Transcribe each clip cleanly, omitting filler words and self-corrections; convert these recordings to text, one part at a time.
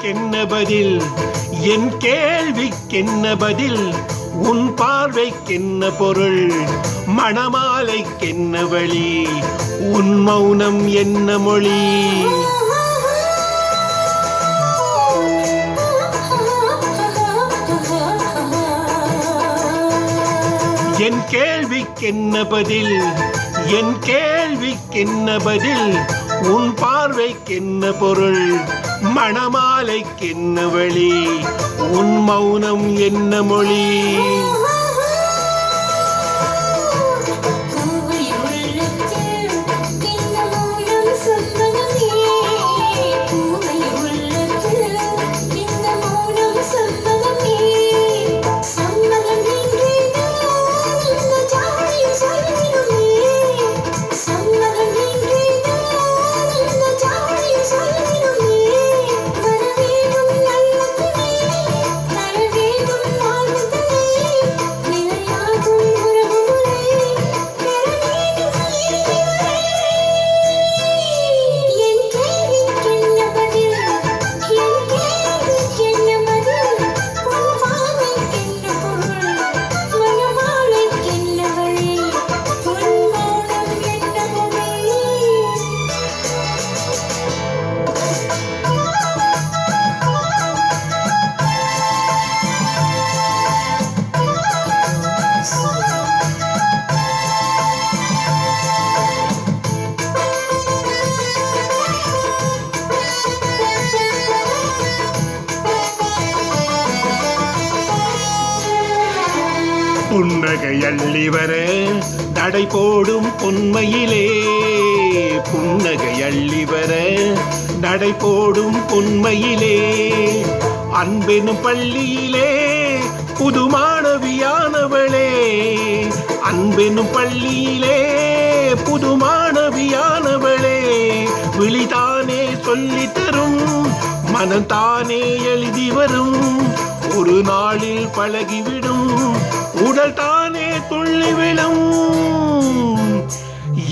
கேள்விக்கென்ன பதில்? என் கேள்விக்கென்ன பதில்? உன் பார்வைக்கென்ன பொருள்? மணமாலைக்கென்ன வழி? உன் மௌனம் என்ன மொழி? என் கேள்விக்கென்ன பதில்? என் கேள்விக்கென்ன பதில்? உன் பார்வைக்கென்ன பொருள்? மணமாலைக்கென்ன வழி? உன் மௌனம் என்ன மொழி? புன்னகை அள்ளி வர நடை போடும் பொன்மையிலே, புன்னகை அள்ளி வர நடை போடும் பொன்மையிலே, அன்பெனும் பள்ளியிலே புது மாணவியானவளே, அன்பெனும் பள்ளியிலே புது மாணவியானவளே, விழிதானே சொல்லி தரும் மனம்தானே எழுதி வரும், ஒரு நாளில் பழகிவிடும் உடல் தானே துள்ளி விழும்.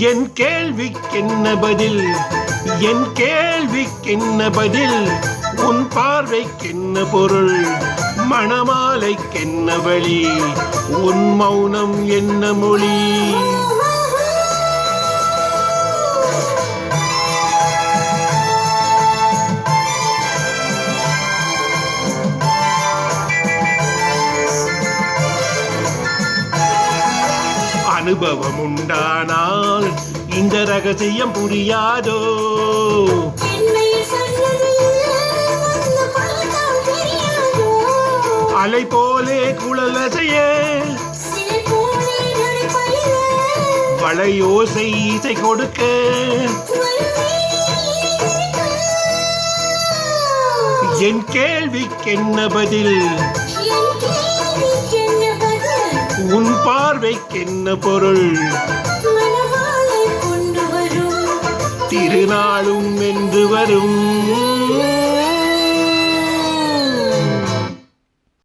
என் கேள்விக்கென்ன பதில்? என் கேள்விக்கென்ன பதில்? உன் பார்வைக்கென்ன பொருள்? மணமாலைக்கென்ன வழி? உன் மௌனம் என்ன மொழி? அனுபவம் உண்டானால் இந்த ரகசியம் புரியாதோ? அலை போலே குழலசைய வளையோசை இசை கொடுக்க, என் கேள்விக்கென்ன பதில்? உன் பார்வைக்கென்ன பொருள்? திருநாளும் என்று வரும்.